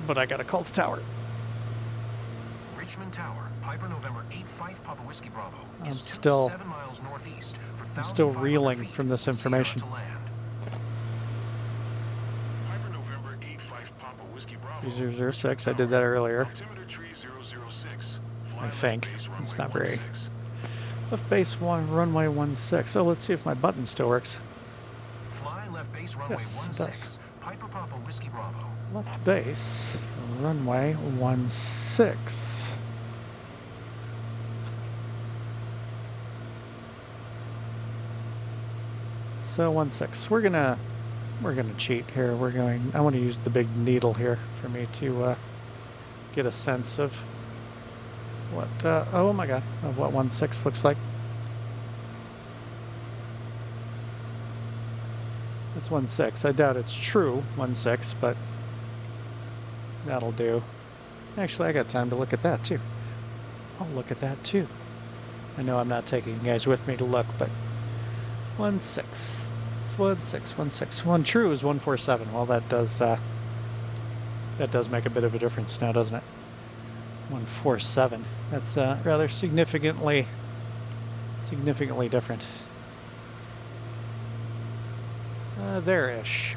But I gotta call the tower. Richmond Tower, Piper November 85 Papa Whiskey Bravo. I'm still 7 miles northeast for I'm still reeling from this information. Piper November 85 Papa Whiskey Bravo. 3006, I did that earlier. Altimeter 3006. I think. It's not very... Left base 1, runway 16. Oh, let's see if my button still works. Fly left base runway 16. Piper Papa Whiskey Bravo. Left base, runway 16. So 16. We're gonna we're gonna cheat here. I want to use the big needle here for me to get a sense of what, oh my god, of what 1.6 looks like. It's 1.6. I doubt it's true 1.6, but that'll do. Actually, I got time to look at that too. I'll look at that too. I know I'm not taking you guys with me to look, but 1.6. It's 1.6, 1.6. One true is 1.47. Well, that does make a bit of a difference now, doesn't it? 1.47. That's rather significantly different. There-ish.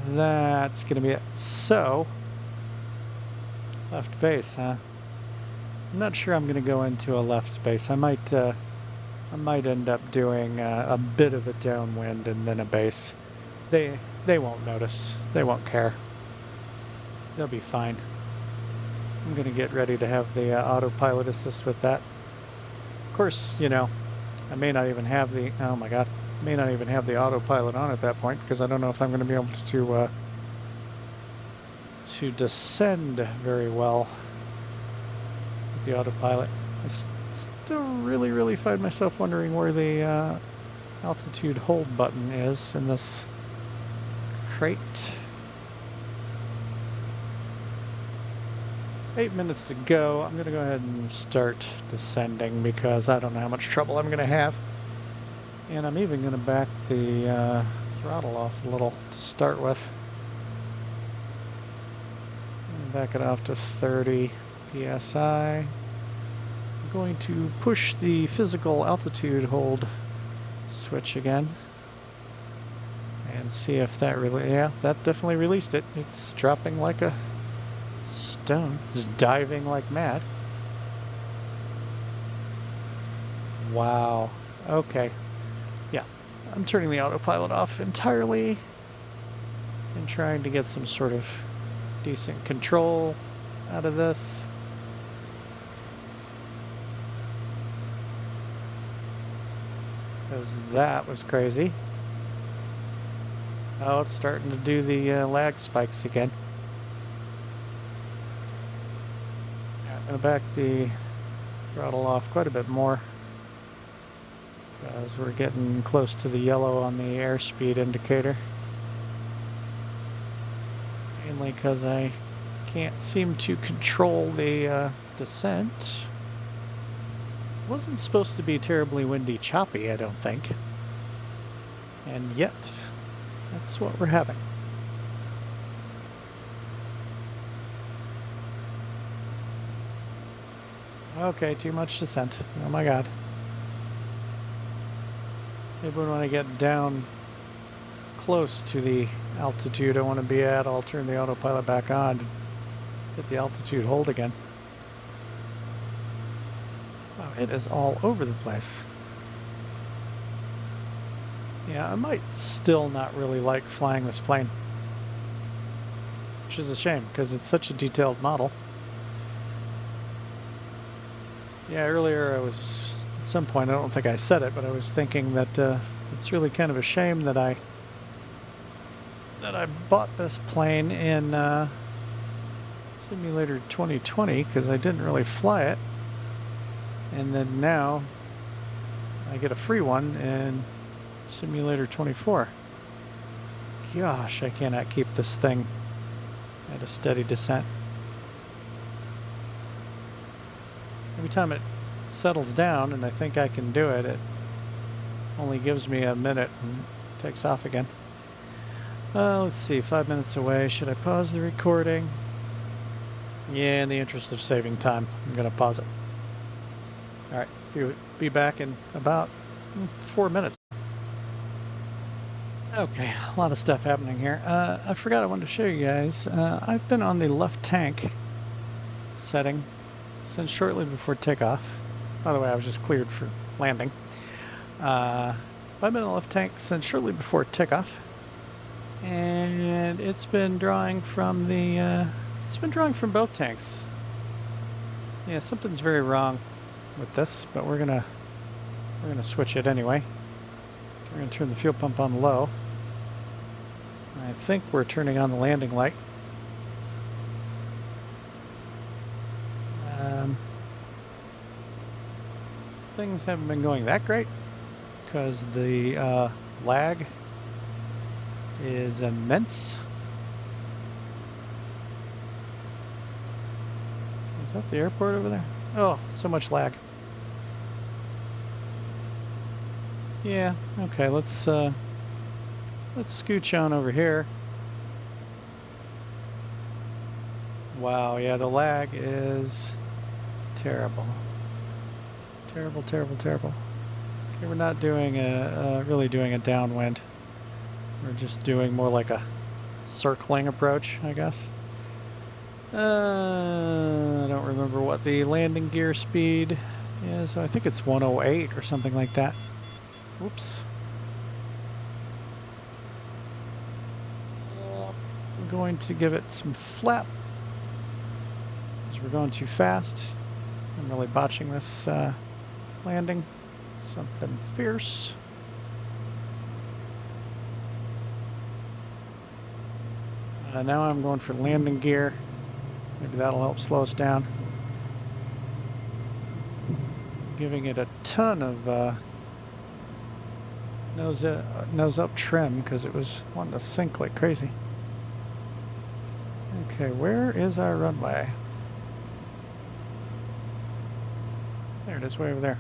That's gonna be it. So, left base, huh? I'm not sure I'm gonna go into a left base. I might end up doing a bit of a downwind and then a base. They won't notice. They won't care. They'll be fine. I'm gonna get ready to have the autopilot assist with that. Of course, you know, I may not even have the, oh my god, may not even have the autopilot on at that point because I don't know if I'm going to be able to descend very well with the autopilot. I still really find myself wondering where the altitude hold button is in this crate. 8 minutes to go. I'm going to go ahead and start descending because I don't know how much trouble I'm going to have. And I'm even going to back the throttle off a little to start with. Back it off to 30 psi. I'm going to push the physical altitude hold switch again. And see if that really, yeah, that definitely released it. It's dropping like a stone. It's diving like mad. Wow. Okay. Yeah. I'm turning the autopilot off entirely and trying to get some sort of decent control out of this. Because that was crazy. Oh, it's starting to do the lag spikes again. I'm going to back the throttle off quite a bit more because we're getting close to the yellow on the airspeed indicator. Mainly because I can't seem to control the descent. It wasn't supposed to be terribly windy, choppy, I don't think. And yet, that's what we're having. Okay, too much descent. Oh my god. Maybe when I get down close to the altitude I want to be at, I'll turn the autopilot back on to get the altitude hold again. Wow, it is all over the place. Yeah, I might still not really like flying this plane, which is a shame because it's such a detailed model. Yeah, earlier I was, at some point, I don't think I said it, but I was thinking that it's really kind of a shame that I bought this plane in Simulator 2020 because I didn't really fly it. And then now I get a free one in Simulator 24. Gosh, I cannot keep this thing at a steady descent. Every time it settles down and I think I can do it, it only gives me a minute and takes off again. Let's see, 5 minutes away. Should I pause the recording? Yeah, in the interest of saving time, I'm going to pause it. All right, be back in about 4 minutes. Okay, a lot of stuff happening here. I forgot I wanted to show you guys. I've been on the left tank setting since shortly before takeoff. By the way, I was just cleared for landing. I've been on the left tank since shortly before takeoff, and it's been drawing from the. It's been drawing from both tanks. Yeah, something's very wrong with this, but we're gonna switch it anyway. We're going to turn the fuel pump on low. I think we're turning on the landing light. Things haven't been going that great because the lag is immense. Is that the airport over there? Oh, so much lag. Yeah, okay, let's scooch on over here. Wow, yeah, the lag is terrible. Terrible, terrible, terrible. Okay, we're not doing really doing a downwind. We're just doing more like a circling approach, I guess. I don't remember what the landing gear speed is. I think it's 108 or something like that. Whoops. I'm going to give it some flap because we're going too fast. I'm really botching this landing. Something fierce. Now I'm going for landing gear. Maybe that'll help slow us down. Giving it a ton of nose up trim because it was wanting to sink like crazy. Okay, where is our runway? There it is, way over there.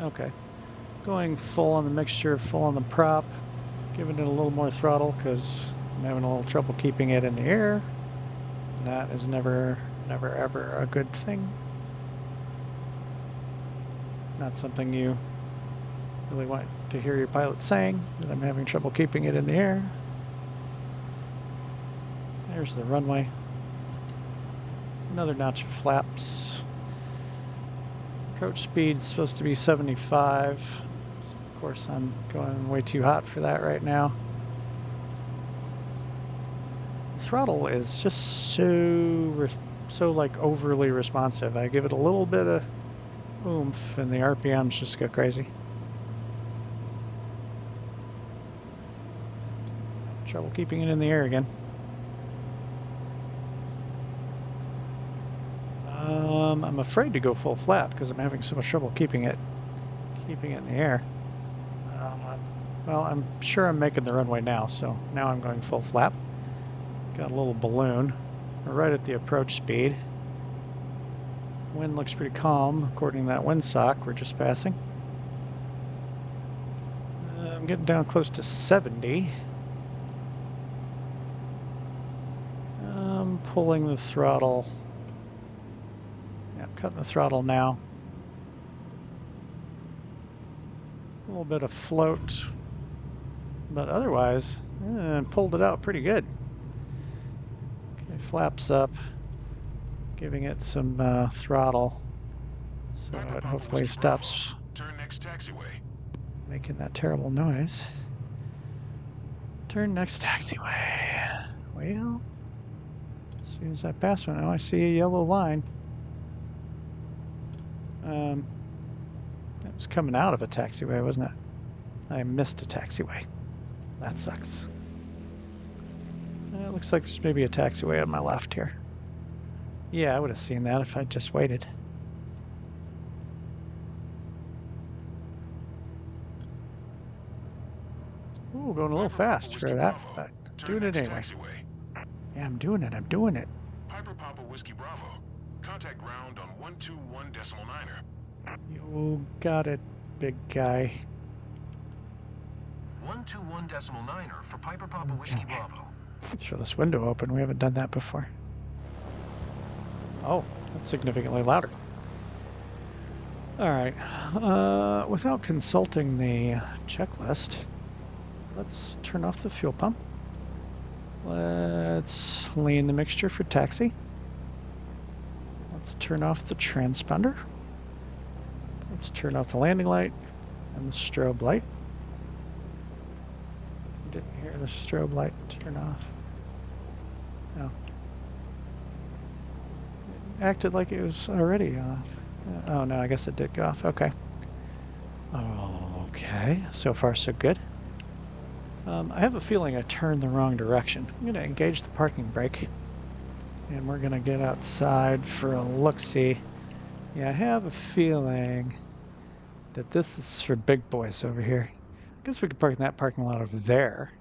Okay, going full on the mixture, full on the prop, giving it a little more throttle because I'm having a little trouble keeping it in the air. That is never ever a good thing. Not something you really want to hear your pilot saying, that I'm having trouble keeping it in the air. There's the runway. Another notch of flaps. Approach speed's supposed to be 75. So of course, I'm going way too hot for that right now. The throttle is just so like overly responsive. I give it a little bit of oomph and the RPMs just go crazy. Trouble keeping it in the air again. I'm afraid to go full flap because I'm having so much trouble keeping it in the air. Well, I'm sure I'm making the runway now, so now I'm going full flap. Got a little balloon. We're right at the approach speed. Wind looks pretty calm according to that windsock we're just passing. I'm getting down close to 70. I'm pulling the throttle. Yeah, I'm cutting the throttle now. A little bit of float, but otherwise, pulled it out pretty good. Okay, flaps up, giving it some throttle, so it hopefully stops Turn next taxiway. Making that terrible noise. Turn next taxiway. Well, as soon as I pass one, oh, I see a yellow line. It was coming out of a taxiway, wasn't it? I missed a taxiway. That sucks. It looks like there's maybe a taxiway on my left here. Yeah, I would have seen that if I'd just waited. Ooh, going a little fast for that, but doing it anyway. Yeah, I'm doing it. Piper Papa Whiskey Bravo. Contact ground on 121.9er. You got it, big guy. 121.9er for Piper Papa Whiskey Bravo. Let's throw this window open. We haven't done that before. Oh, that's significantly louder. All right. Without consulting the checklist, let's turn off the fuel pump. Let's lean the mixture for taxi. Let's turn off the transponder. Let's turn off the landing light and the strobe light. Didn't hear the strobe light turn off. No. It acted like it was already off. Oh no, I guess it did go off. Okay. Oh. Okay, so far so good. I have a feeling I turned the wrong direction. I'm going to engage the parking brake. And we're going to get outside for a look-see. Yeah, I have a feeling that this is for big boys over here. I guess we could park in that parking lot over there.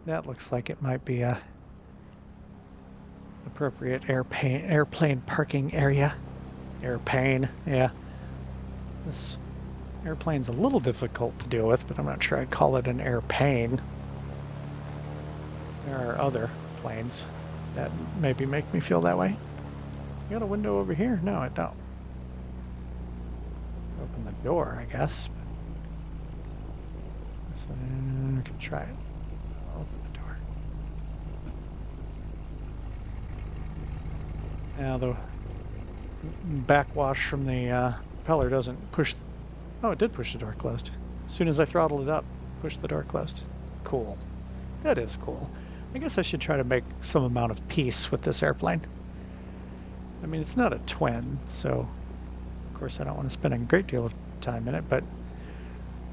That looks like it might be a appropriate airplane parking area. Airplane, yeah. This airplane's a little difficult to deal with, but I'm not sure I'd call it an airplane. There are other planes that maybe make me feel that way. You got a window over here? No, I don't. Open the door, I guess. So I can try it. Open the door. Now the backwash from the propeller doesn't push. Oh, it did push the door closed. As soon as I throttled it up, pushed the door closed. Cool. That is cool. I guess I should try to make some amount of peace with this airplane. I mean, it's not a twin, so of course I don't want to spend a great deal of time in it, but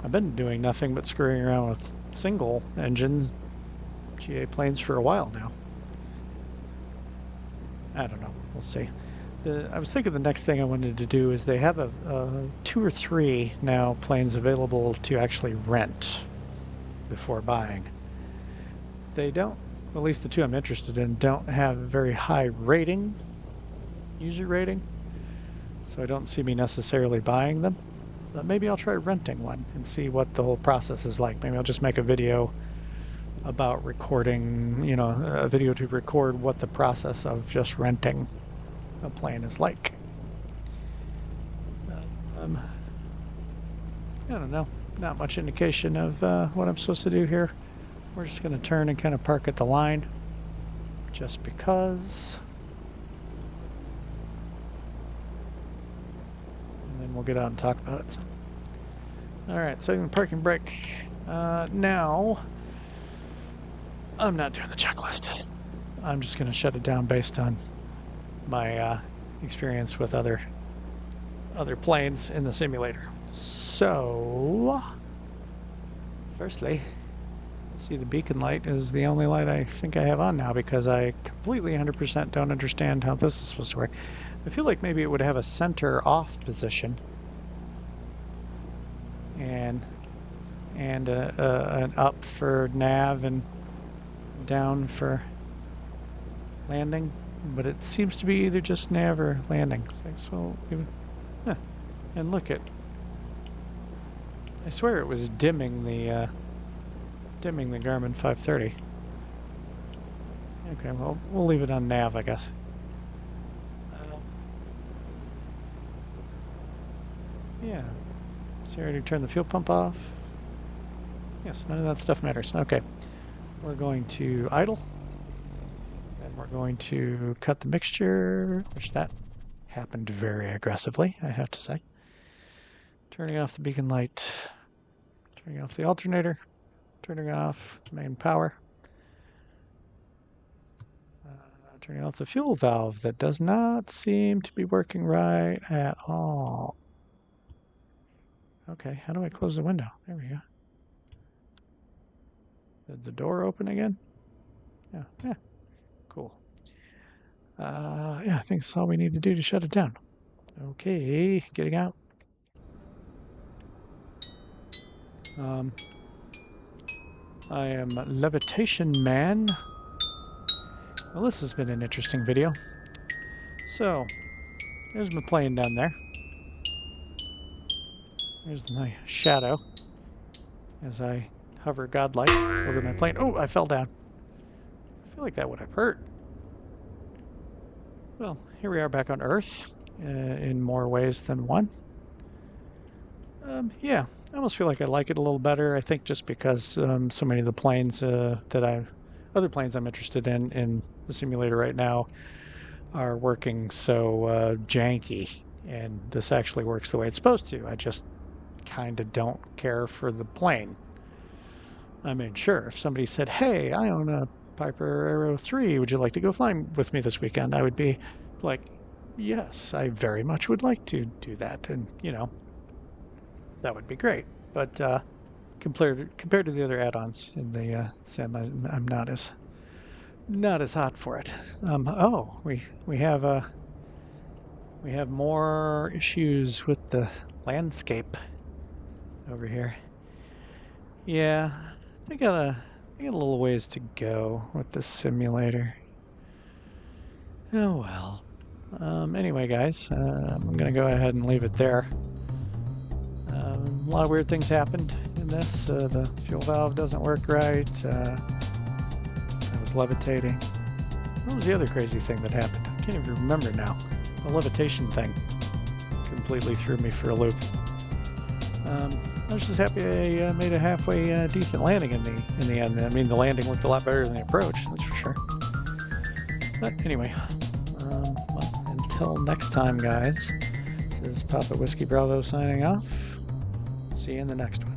I've been doing nothing but screwing around with single engines GA planes for a while now. I don't know. We'll see. I was thinking the next thing I wanted to do is they have a 2 or 3 now planes available to actually rent before buying. They don't, at least the 2 I'm interested in, don't have a very high rating, user rating, so I don't see me necessarily buying them. But maybe I'll try renting one and see what the whole process is like. Maybe I'll just make a video about recording, you know, a video to record what the process of just renting a plane is like. I don't know. Not much indication of what I'm supposed to do here. We're just going to turn and kind of park at the line just because. And then we'll get out and talk about it. All right, so the parking brake. Now, I'm not doing the checklist. I'm just going to shut it down based on my experience with other planes in the simulator. So, firstly, see the beacon light is the only light I think I have on now because I completely 100% don't understand how this is supposed to work. I feel like maybe it would have a center off position and an up for nav and down for landing, but it seems to be either just nav or landing. So and look at, I swear it was dimming the Garmin 530. Okay, well, we'll leave it on nav, I guess. Yeah. So I already turned the fuel pump off. Yes, none of that stuff matters. Okay. We're going to idle. And we're going to cut the mixture, which that happened very aggressively, I have to say. Turning off the beacon light. Turning off the alternator. Turning off main power. Turning off the fuel valve that does not seem to be working right at all. Okay, how do I close the window? There we go. Did the door open again? Yeah, cool. Yeah, I think that's all we need to do to shut it down. Okay, getting out. I am Levitation Man. Well, this has been an interesting video. So, there's my plane down there. There's my shadow as I hover godlike over my plane. Oh, I fell down. I feel like that would have hurt. Well, here we are back on Earth in more ways than one. Yeah, I almost feel like I like it a little better. I think just because so many of the planes other planes I'm interested in the simulator right now are working so janky, and this actually works the way it's supposed to. I just kind of don't care for the plane. I mean, sure, if somebody said, hey, I own a Piper Aero 3, would you like to go flying with me this weekend? I would be like, yes, I very much would like to do that. And, you know, that would be great. but compared to the other add-ons in the sim, I'm not as hot for it. Oh, we have more issues with the landscape over here. Yeah, I got a little ways to go with this simulator. Oh well. Anyway, guys, I'm gonna go ahead and leave it there. A lot of weird things happened in this. The fuel valve doesn't work right. I was levitating. What was the other crazy thing that happened? I can't even remember now. The levitation thing completely threw me for a loop. I was just happy I made a halfway decent landing in the end. I mean, the landing looked a lot better than the approach, that's for sure. But anyway, well, until next time, guys. This is Papa Whiskey Bravo signing off. See you in the next one.